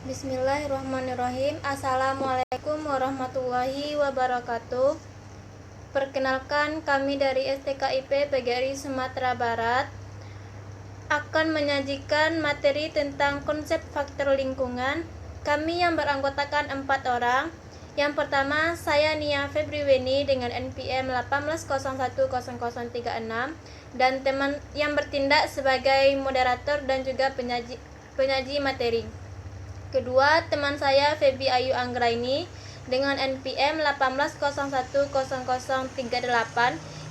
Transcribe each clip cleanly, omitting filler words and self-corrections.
Bismillahirrahmanirrahim. Assalamualaikum warahmatullahi wabarakatuh. Perkenalkan, kami dari STKIP PGRI Sumatera Barat akan menyajikan materi tentang konsep faktor lingkungan. Kami yang beranggotakan 4 orang. Yang pertama, saya Nia Febriweni dengan NPM 18010036 dan teman yang bertindak sebagai moderator dan juga penyaji materi. Kedua, teman saya Febi Ayu Anggraini dengan NPM 18010038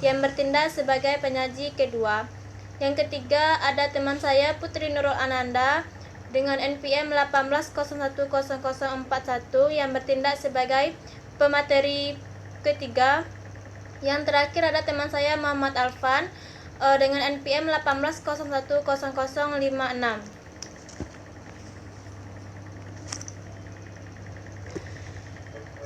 yang bertindak sebagai penyaji kedua. Yang ketiga, ada teman saya Putri Nurul Ananda dengan NPM 18010041 yang bertindak sebagai pemateri ketiga. Yang terakhir ada teman saya Muhammad Alfan dengan NPM 18010056.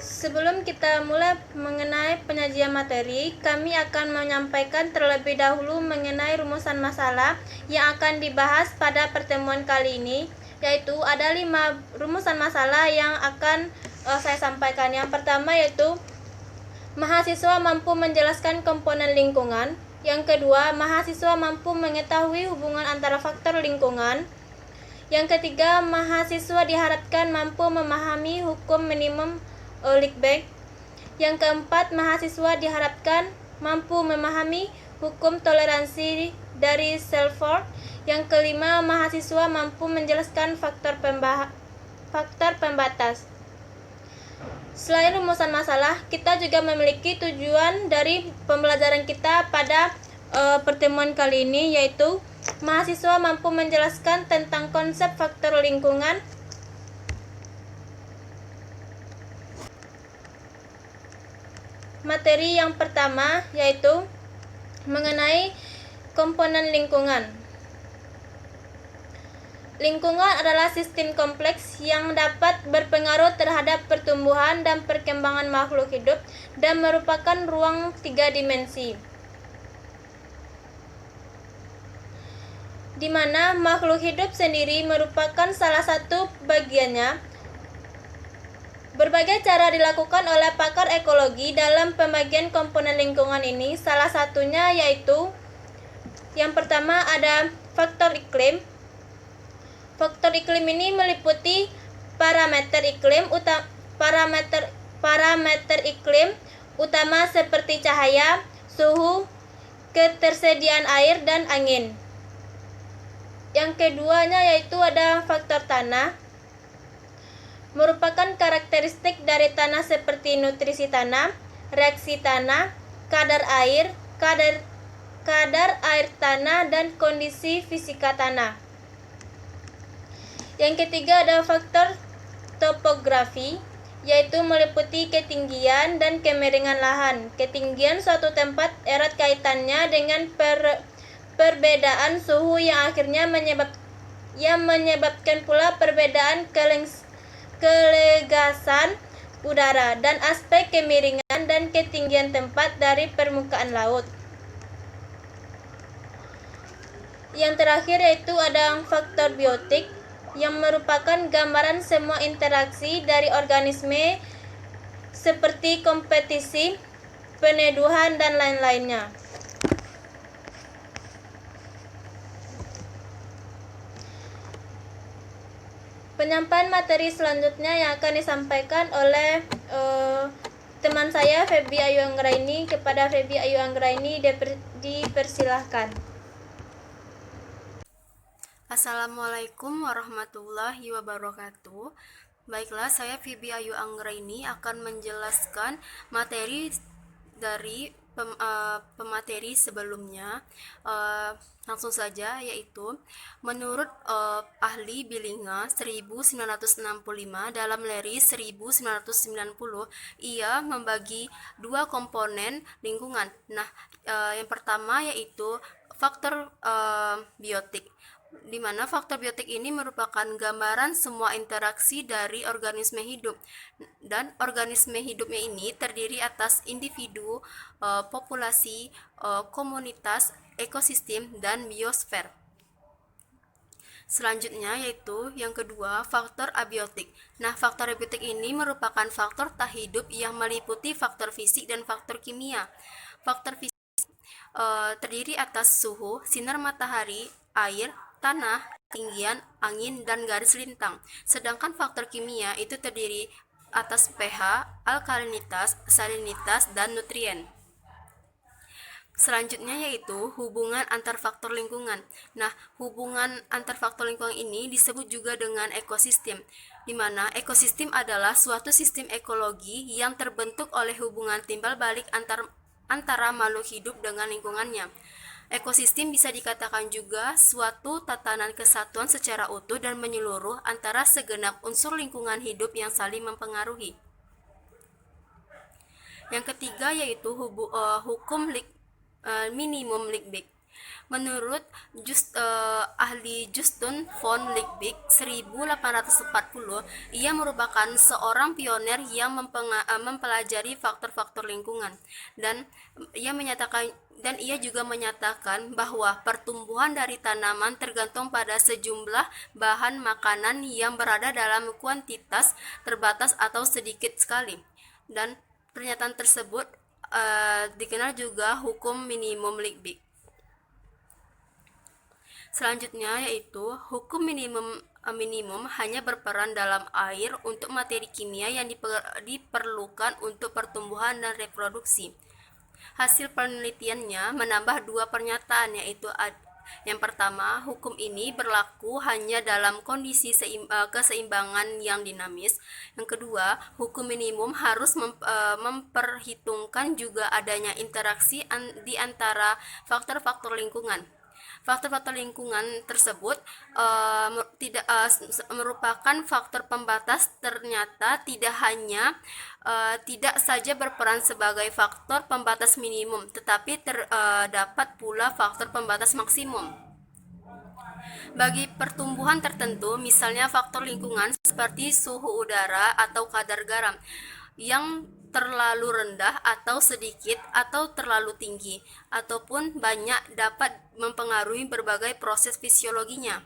Sebelum kita mulai mengenai penyajian materi, kami akan menyampaikan terlebih dahulu mengenai rumusan masalah yang akan dibahas pada pertemuan kali ini, yaitu ada 5 rumusan masalah yang akan saya sampaikan. Yang pertama yaitu mahasiswa mampu menjelaskan komponen lingkungan. Yang kedua, mahasiswa mampu mengetahui hubungan antara faktor lingkungan. Yang ketiga, mahasiswa diharapkan mampu memahami hukum minimum Lickbeck. Yang keempat, mahasiswa diharapkan mampu memahami hukum toleransi dari Selford. Yang kelima, mahasiswa mampu menjelaskan faktor pembatas. Selain rumusan masalah, kita juga memiliki tujuan dari pembelajaran kita pada pertemuan kali ini, yaitu mahasiswa mampu menjelaskan tentang konsep faktor lingkungan. Materi yang pertama yaitu mengenai komponen lingkungan. Lingkungan adalah sistem kompleks yang dapat berpengaruh terhadap pertumbuhan dan perkembangan makhluk hidup dan merupakan ruang 3 dimensi, di mana makhluk hidup sendiri merupakan salah satu bagiannya. Berbagai cara dilakukan oleh pakar ekologi dalam pembagian komponen lingkungan ini. Salah satunya yaitu yang pertama ada faktor iklim. Faktor iklim ini meliputi parameter iklim utama seperti cahaya, suhu, ketersediaan air dan angin. Yang keduanya yaitu ada faktor tanah. Merupakan karakteristik dari tanah seperti nutrisi tanah, reaksi tanah, kadar air tanah dan kondisi fisika tanah. Yang ketiga ada faktor topografi, yaitu meliputi ketinggian dan kemiringan lahan. Ketinggian suatu tempat erat kaitannya dengan perbedaan suhu yang akhirnya menyebabkan pula perbedaan kelegasan udara dan aspek kemiringan dan ketinggian tempat dari permukaan laut. Yang terakhir yaitu ada faktor biotik, yang merupakan gambaran semua interaksi dari organisme seperti kompetisi, peneduhan dan lain-lainnya. Penyampaian materi selanjutnya yang akan disampaikan oleh teman saya Febi Ayu Anggraini. Kepada Febi Ayu Anggraini dipersilahkan. Assalamualaikum warahmatullahi wabarakatuh. Baiklah, saya Febi Ayu Anggraini akan menjelaskan materi dari pemateri sebelumnya. Langsung saja, yaitu menurut ahli Billinga 1965 dalam Lery 1990, ia membagi 2 komponen lingkungan. Nah, yang pertama yaitu faktor biotik, di mana faktor biotik ini merupakan gambaran semua interaksi dari organisme hidup, dan organisme hidupnya ini terdiri atas individu, populasi, komunitas, ekosistem, dan biosfer. Selanjutnya yaitu yang kedua, faktor abiotik. Nah, faktor abiotik ini merupakan faktor tak hidup yang meliputi faktor fisik dan faktor kimia. Faktor fisik terdiri atas suhu, sinar matahari, air, tanah, ketinggian, angin, dan garis lintang. Sedangkan faktor kimia itu terdiri atas pH, alkalinitas, salinitas, dan nutrien. Selanjutnya yaitu hubungan antar faktor lingkungan. Nah, hubungan antar faktor lingkungan ini disebut juga dengan ekosistem, di mana ekosistem adalah suatu sistem ekologi yang terbentuk oleh hubungan timbal balik antara makhluk hidup dengan lingkungannya. Ekosistem bisa dikatakan juga suatu tatanan kesatuan secara utuh dan menyeluruh antara segenap unsur lingkungan hidup yang saling mempengaruhi. Yang ketiga yaitu hukum minimum Liebig. Menurut ahli Justus von Liebig 1840, ia merupakan seorang pioner yang mempelajari faktor-faktor lingkungan, dan ia juga menyatakan bahwa pertumbuhan dari tanaman tergantung pada sejumlah bahan makanan yang berada dalam kuantitas terbatas atau sedikit sekali, dan pernyataan tersebut dikenal juga hukum minimum Liebig. Selanjutnya yaitu hukum minimum hanya berperan dalam air untuk materi kimia yang diperlukan untuk pertumbuhan dan reproduksi. Hasil penelitiannya menambah dua pernyataan, yaitu yang pertama, hukum ini berlaku hanya dalam kondisi keseimbangan yang dinamis. Yang kedua, hukum minimum harus memperhitungkan juga adanya interaksi di antara faktor-faktor lingkungan. Faktor-faktor lingkungan tersebut merupakan faktor pembatas, ternyata tidak saja berperan sebagai faktor pembatas minimum, tetapi terdapat pula faktor pembatas maksimum. Bagi pertumbuhan tertentu, misalnya faktor lingkungan seperti suhu udara atau kadar garam yang terlalu rendah atau sedikit atau terlalu tinggi ataupun banyak dapat mempengaruhi berbagai proses fisiologinya.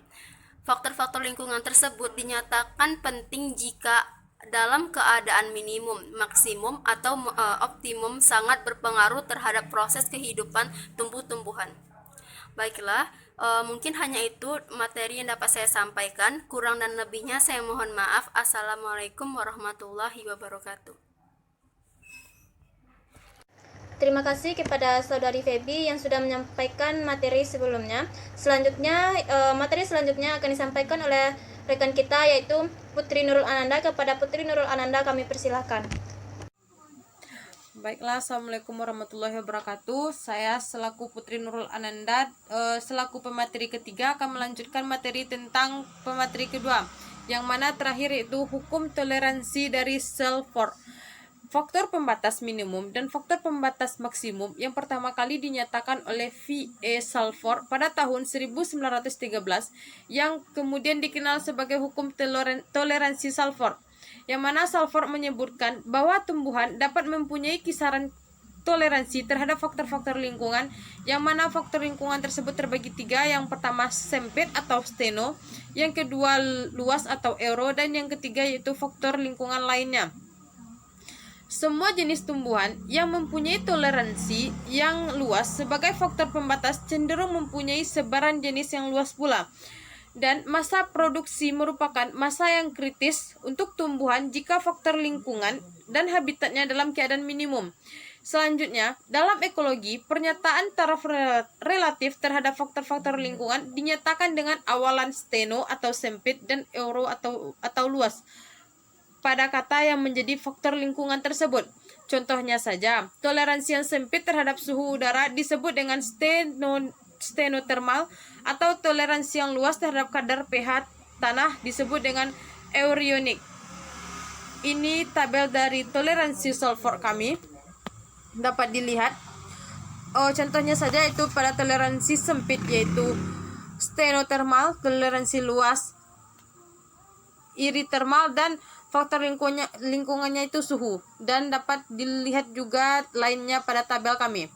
Faktor-faktor lingkungan tersebut dinyatakan penting jika dalam keadaan minimum, maksimum, atau optimum sangat berpengaruh terhadap proses kehidupan tumbuh-tumbuhan. Baiklah, mungkin hanya itu materi yang dapat saya sampaikan. Kurang dan lebihnya saya mohon maaf. Assalamualaikum warahmatullahi wabarakatuh. Terima kasih kepada Saudari Feby yang sudah menyampaikan materi sebelumnya. Selanjutnya, materi selanjutnya akan disampaikan oleh rekan kita, yaitu Putri Nurul Ananda. Kepada Putri Nurul Ananda kami persilahkan. Baiklah, Assalamualaikum warahmatullahi wabarakatuh. Saya selaku Putri Nurul Ananda, selaku pemateri ketiga, akan melanjutkan materi tentang pemateri kedua, yang mana terakhir yaitu hukum toleransi dari Salford. Faktor pembatas minimum dan faktor pembatas maksimum yang pertama kali dinyatakan oleh V.E. Salford pada tahun 1913, yang kemudian dikenal sebagai hukum toleransi Salford, yang mana Salford menyebutkan bahwa tumbuhan dapat mempunyai kisaran toleransi terhadap faktor-faktor lingkungan, yang mana faktor lingkungan tersebut terbagi tiga. Yang pertama sempit atau steno, yang kedua luas atau euro, dan yang ketiga yaitu faktor lingkungan lainnya. Semua jenis tumbuhan yang mempunyai toleransi yang luas sebagai faktor pembatas cenderung mempunyai sebaran jenis yang luas pula. Dan masa produksi merupakan masa yang kritis untuk tumbuhan jika faktor lingkungan dan habitatnya dalam keadaan minimum. Selanjutnya, dalam ekologi, pernyataan taraf relatif terhadap faktor-faktor lingkungan dinyatakan dengan awalan steno atau sempit dan euro atau luas pada kata yang menjadi faktor lingkungan tersebut. Contohnya saja, toleransi yang sempit terhadap suhu udara disebut dengan stenotermal, atau toleransi yang luas terhadap kadar pH tanah disebut dengan eurionik. Ini tabel dari toleransi Salford kami dapat dilihat. Contohnya saja itu pada toleransi sempit yaitu stenotermal, toleransi luas iritermal, dan faktor lingkungannya itu suhu, dan dapat dilihat juga lainnya pada tabel kami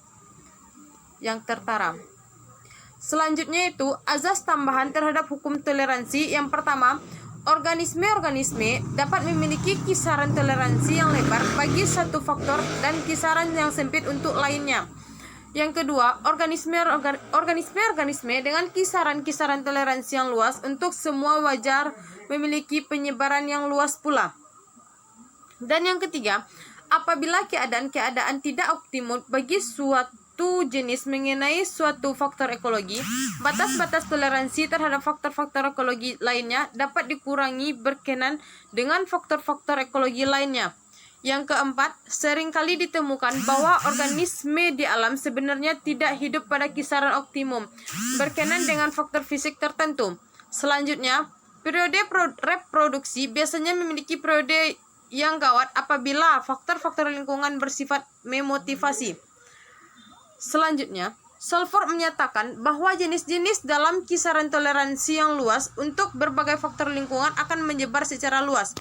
yang tertara. Selanjutnya itu azas tambahan terhadap hukum toleransi. Yang pertama, organisme-organisme dapat memiliki kisaran toleransi yang lebar bagi satu faktor dan kisaran yang sempit untuk lainnya. Yang kedua, organisme-organisme dengan kisaran-kisaran toleransi yang luas untuk semua wajar memiliki penyebaran yang luas pula. Dan yang ketiga, apabila keadaan-keadaan tidak optimum bagi suatu jenis mengenai suatu faktor ekologi, batas-batas toleransi terhadap faktor-faktor ekologi lainnya dapat dikurangi berkenan dengan faktor-faktor ekologi lainnya. Yang keempat, seringkali ditemukan bahwa organisme di alam sebenarnya tidak hidup pada kisaran optimum berkenan dengan faktor fisik tertentu. Selanjutnya, periode reproduksi biasanya memiliki periode yang gawat apabila faktor-faktor lingkungan bersifat memotivasi. Selanjutnya, Salford menyatakan bahwa jenis-jenis dalam kisaran toleransi yang luas untuk berbagai faktor lingkungan akan menyebar secara luas.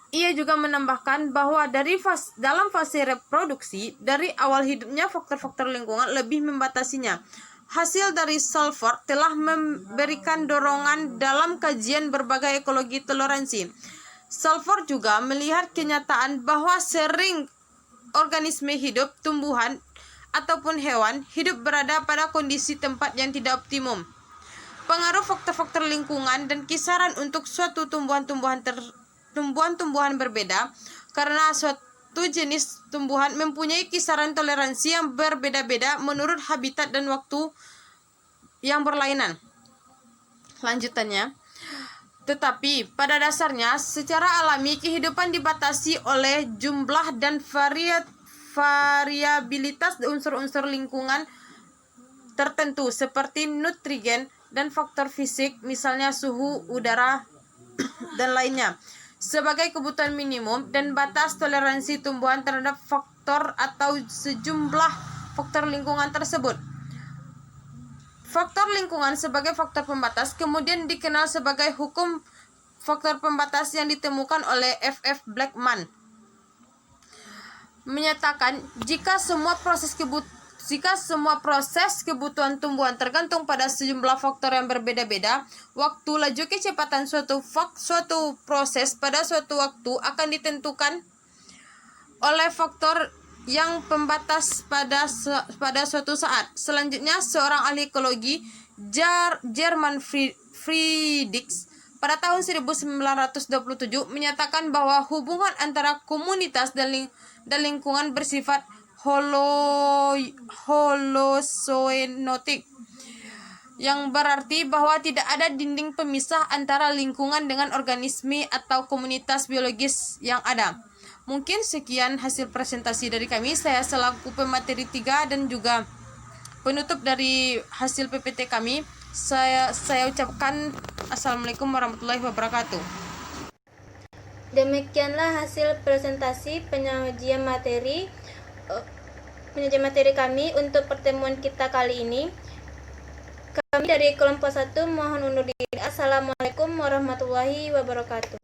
Ia juga menambahkan bahwa dalam fase reproduksi, dari awal hidupnya faktor-faktor lingkungan lebih membatasinya. Hasil dari Salford telah memberikan dorongan dalam kajian berbagai ekologi toleransi. Salford juga melihat kenyataan bahwa sering organisme hidup, tumbuhan, ataupun hewan hidup berada pada kondisi tempat yang tidak optimum. Pengaruh faktor-faktor lingkungan dan kisaran untuk suatu tumbuhan-tumbuhan berbeda karena suatu jenis tumbuhan mempunyai kisaran toleransi yang berbeda-beda menurut habitat dan waktu yang berlainan. Lanjutannya, tetapi pada dasarnya secara alami kehidupan dibatasi oleh jumlah dan variabilitas unsur-unsur lingkungan tertentu seperti nutrien dan faktor fisik, misalnya suhu udara dan lainnya, sebagai kebutuhan minimum dan batas toleransi tumbuhan terhadap faktor atau sejumlah faktor lingkungan tersebut. Faktor lingkungan sebagai faktor pembatas kemudian dikenal sebagai hukum faktor pembatas yang ditemukan oleh F.F. Blackman. Menyatakan jika semua proses kebutuhan tumbuhan tergantung pada sejumlah faktor yang berbeda-beda, waktu laju kecepatan suatu proses pada suatu waktu akan ditentukan oleh faktor yang pembatas pada suatu saat. Selanjutnya, seorang ahli ekologi, German Friedrichs, pada tahun 1927 menyatakan bahwa hubungan antara komunitas dan lingkungan bersifat holozoenotik, yang berarti bahwa tidak ada dinding pemisah antara lingkungan dengan organisme atau komunitas biologis yang ada. Mungkin sekian hasil presentasi dari kami. Saya selaku pemateri 3 dan juga penutup dari hasil PPT kami, saya ucapkan Assalamualaikum warahmatullahi wabarakatuh. Demikianlah hasil presentasi penyajian materi kami untuk pertemuan kita kali ini. Kami dari kelompok 1 mohon undur diri. Assalamualaikum warahmatullahi wabarakatuh.